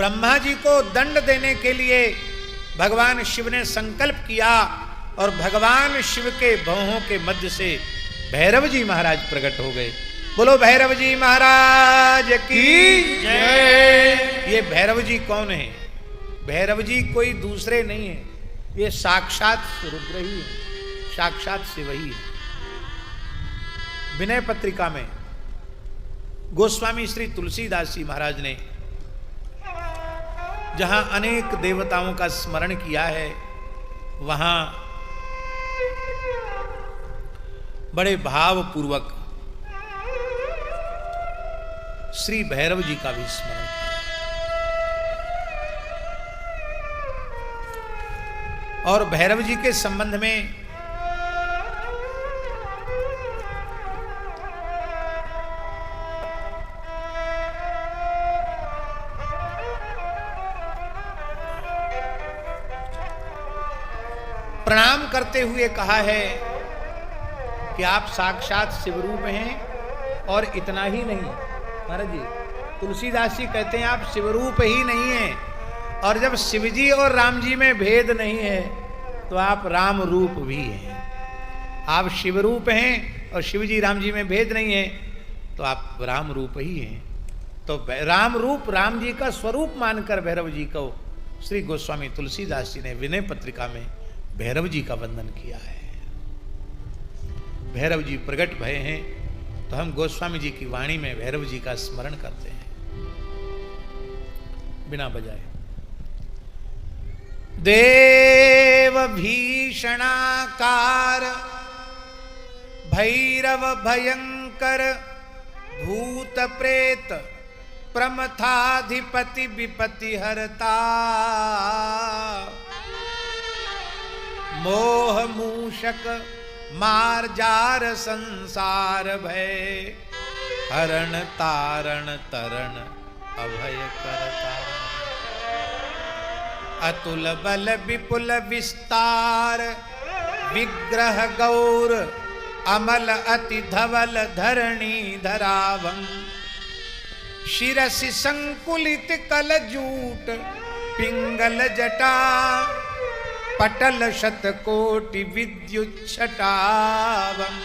ब्रह्मा जी को दंड देने के लिए भगवान शिव ने संकल्प किया और भगवान शिव के भौहों के मध्य से भैरव जी महाराज प्रकट हो गए। बोलो भैरव जी महाराज की जय। ये भैरव जी कौन है? भैरव जी कोई दूसरे नहीं है, ये साक्षात रुद्र ही है, साक्षात शिव ही है। विनय पत्रिका में गोस्वामी श्री तुलसीदास जी महाराज ने जहां अनेक देवताओं का स्मरण किया है, वहां बड़े भावपूर्वक श्री भैरव जी का भी स्मरण किया। और भैरव जी के संबंध में प्रणाम करते हुए कहा है कि आप साक्षात शिवरूप हैं। और इतना ही नहीं महाराज जी, तुलसीदास जी कहते हैं आप शिवरूप ही नहीं हैं, और जब शिवजी और राम जी में भेद नहीं है तो आप राम रूप भी हैं। आप शिवरूप हैं और शिवजी राम जी में भेद नहीं है तो आप राम रूप ही हैं। तो राम रूप, राम जी का स्वरूप मानकर भैरव जी को श्री गोस्वामी तुलसीदास जी ने विनय पत्रिका में भैरव जी का वंदन किया है। भैरव जी प्रकट भय हैं तो हम गोस्वामी जी की वाणी में भैरव जी का स्मरण करते हैं बिना बजाए। देव भीषणाकार भैरव भयंकर भूत प्रेत प्रमथाधिपति विपति हरता मोह मूषक मार्जार संसार भय हरण तारण तरण अभय करता अतुल बल विपुल विस्तार विग्रह गौर अमल अति धवल धरणी धरावं शिरसि संकुलित कल जूट पिंगल जटा पटल शतकोटि विद्युत छटावं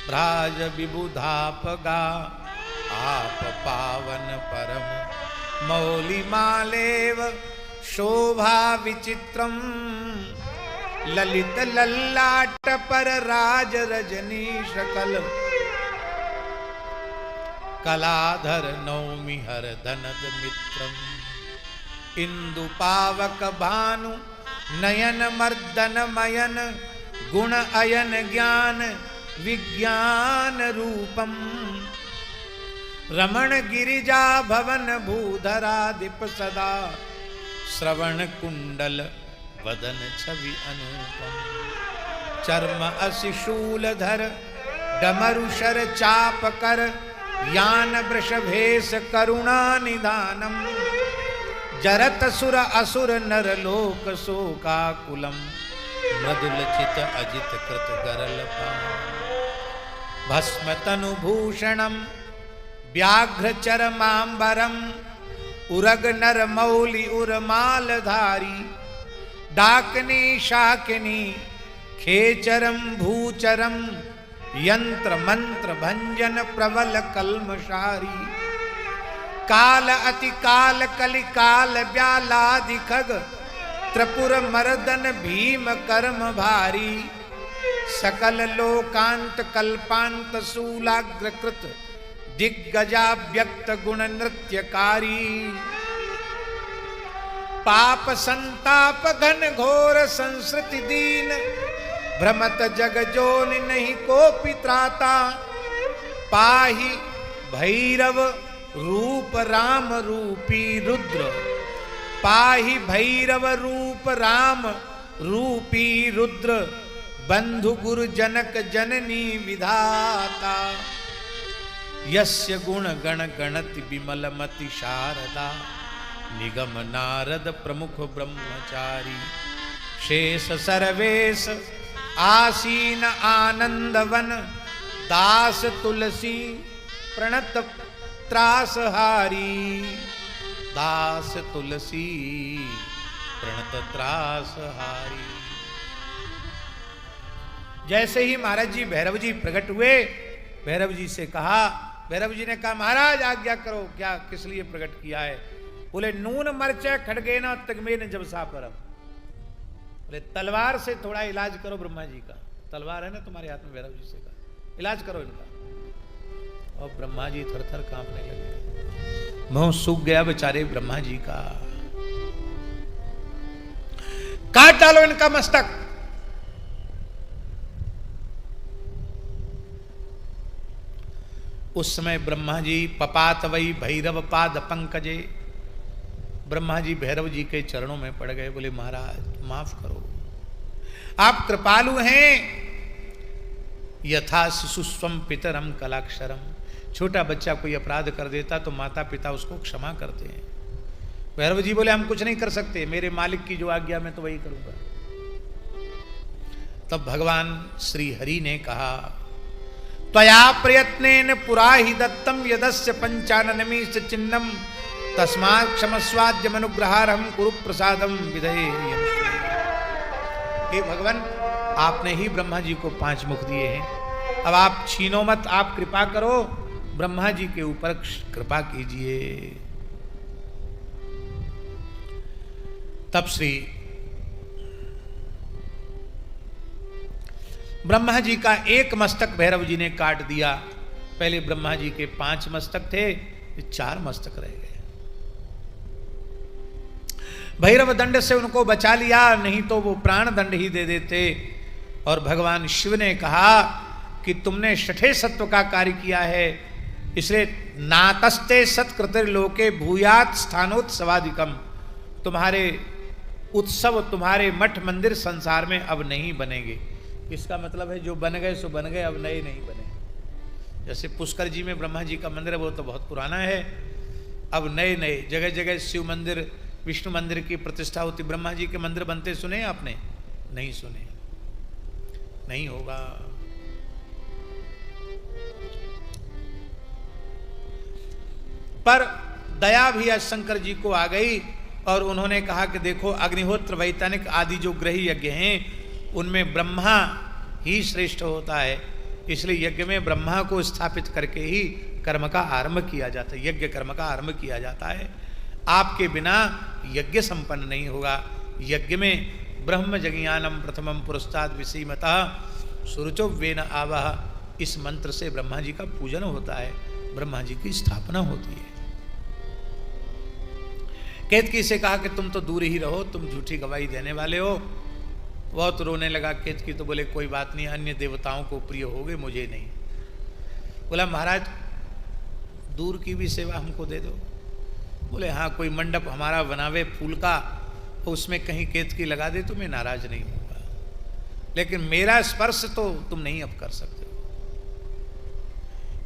भ्राज विबुधापगा आप पावन परम मौलि मालेव शोभा विचित्रम ललित लल्लाट पर राज रजनी शकल कलाधर नौमि हर धनद मित्रम इंदु पावक भानु नयन मर्दन मयन गुण अयन ज्ञान विज्ञान रूपम रमण गिरिजा भवन भूधराधिप सदा श्रवण कुंडल वदन छवि अनुपम चर्म अशिशूल धर डमरुशर चाप कर यान वृषभेश करुणा निधानम जरत सुर असुर नर लोक शोकाकुलम मृदुल चित अजित कृत गरल भस्म तनु भूषणम व्याघ्र चरमांबरम उरग नर मौलि उर्मालधारी डाकनी शाकिनी खेचरम भूचरम यंत्र मंत्र भंजन प्रबल कल्मशारी काल अति काल कलि काल व्यालादि खग त्रिपुर मर्दन भीम कर्म भारी सकल लोकांत कल्पांत शूलाग्रकृत दिग्गजा व्यक्त गुण नृत्यकारी पाप संताप घन घोर संस्कृति दीन भ्रमत जग जोनि नहीं को पित्राता पाहि भैरव रूप राम रूपी रुद्र पाहि भैरव रूप राम रूपी रुद्र बंधु गुरु जनक जननी विधाता यस्य गुण गण गणति विमल मति शारदा निगम नारद प्रमुख ब्रह्मचारी शेष सर्वेश आसीन आनंदवन दास तुलसी प्रणत त्रासहारी दास तुलसी प्रणत त्रास हारी। जैसे ही महाराज जी भैरव जी प्रकट हुए, भैरव जी से कहा, भैरव जी ने कहा महाराज आज्ञा करो, क्या किस लिए प्रकट किया है? बोले नून मरचा खड़गे न तगमे न जब सा परम। बोले तलवार से थोड़ा इलाज करो ब्रह्मा जी का, तलवार है ना तुम्हारे हाथ में, भैरव जी से कहा इलाज करो इनका। और ब्रह्मा जी थर थर कांपने लगे, मुंह सूख गया बेचारे ब्रह्मा जी का। काट डालो इनका मस्तक। उस समय ब्रह्मा जी पपात वही भैरव पाद पंकजे, ब्रह्मा जी भैरव जी के चरणों में पड़ गए। बोले महाराज माफ करो, आप कृपालु हैं। यथा शिशु स्वम पितरम कलाक्षरम, छोटा बच्चा कोई अपराध कर देता तो माता पिता उसको क्षमा करते हैं। भैरव जी बोले हम कुछ नहीं कर सकते, मेरे मालिक की जो आज्ञा मैं तो वही करूंगा। तब भगवान श्री हरि ने कहा त्वया प्रयत्नेन पुरा हि दत्तम यदस्य पंचाननमी चिन्नम तस्मात् क्षमस्वाद्य मनुग्रहारहं कुरु प्रसादम विधये। हे भगवान, आपने ही ब्रह्मा जी को 5 मुख दिए हैं, अब आप छीनो मत, आप कृपा करो, ब्रह्मा जी के ऊपर कृपा कीजिए। तब श्री ब्रह्मा जी का एक मस्तक भैरव जी ने काट दिया। पहले ब्रह्मा जी के 5 मस्तक थे, 4 मस्तक रह गए। भैरव दंड से उनको बचा लिया, नहीं तो वो प्राण दंड ही दे देते। और भगवान शिव ने कहा कि तुमने छठे सत्व का कार्य किया है, इसलिए नातस्ते सत्कृतिर्लोके भूयात स्थानोत्सवादिकम, तुम्हारे उत्सव, तुम्हारे मठ मंदिर संसार में अब नहीं बनेंगे। इसका मतलब है जो बन गए सो बन गए, अब नए नहीं बने। जैसे पुष्कर जी में ब्रह्मा जी का मंदिर है, वो तो बहुत पुराना है, अब नए नए जगह जगह शिव मंदिर, विष्णु मंदिर की प्रतिष्ठा होती। ब्रह्मा जी के मंदिर बनते सुने आपने? नहीं सुने, नहीं होगा। पर दया भी आज शंकर जी को आ गई और उन्होंने कहा कि देखो अग्निहोत्र, वैतनिक आदि जो ग्रह यज्ञ हैं उनमें ब्रह्मा ही श्रेष्ठ होता है, इसलिए यज्ञ में ब्रह्मा को स्थापित करके ही कर्म का आरंभ किया जाता है, यज्ञ कर्म का आरंभ किया जाता है। आपके बिना यज्ञ संपन्न नहीं होगा। यज्ञ में ब्रह्म जज्ञानम प्रथमम पुरस्ताद विसीमतः सुरुचो वेन आवह, इस मंत्र से ब्रह्मा जी का पूजन होता है, ब्रह्मा जी की स्थापना होती है। केतकी से कहा कि तुम तो दूर ही रहो, तुम झूठी गवाही देने वाले हो। बहुत रोने लगा केतकी, तो बोले कोई बात नहीं, अन्य देवताओं को प्रिय होगे, मुझे नहीं। बोला महाराज दूर की भी सेवा हमको दे दो। बोले हाँ, कोई मंडप हमारा बनावे फूल का, तो उसमें कहीं केतकी लगा दे तो मैं नाराज नहीं होगा, लेकिन मेरा स्पर्श तो तुम नहीं अब कर सकते।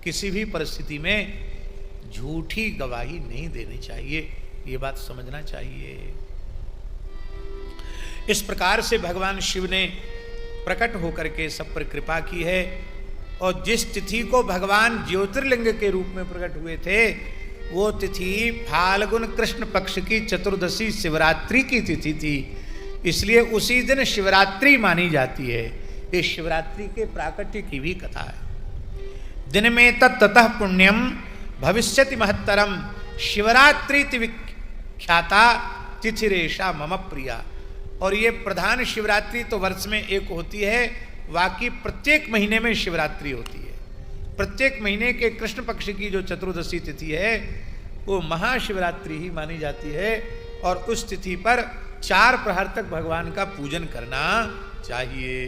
किसी भी परिस्थिति में झूठी गवाही नहीं देनी चाहिए, ये बात समझना चाहिए। इस प्रकार से भगवान शिव ने प्रकट होकर के सब पर कृपा की है। और जिस तिथि को भगवान ज्योतिर्लिंग के रूप में प्रकट हुए थे, वो तिथि फाल्गुन कृष्ण पक्ष की चतुर्दशी शिवरात्रि की तिथि थी, इसलिए उसी दिन शिवरात्रि मानी जाती है। इस शिवरात्रि के प्राकट्य की भी कथा है। दिन में ततः पुण्यम भविष्यति महत्तरम, शिवरात्रि विख्याता तिथिरेशा मम प्रिया। और ये प्रधान शिवरात्रि तो वर्ष में एक होती है, बाकी प्रत्येक महीने में शिवरात्रि होती है। प्रत्येक महीने के कृष्ण पक्ष की जो चतुर्दशी तिथि है वो महाशिवरात्रि ही मानी जाती है। और उस तिथि पर 4 प्रहर तक भगवान का पूजन करना चाहिए।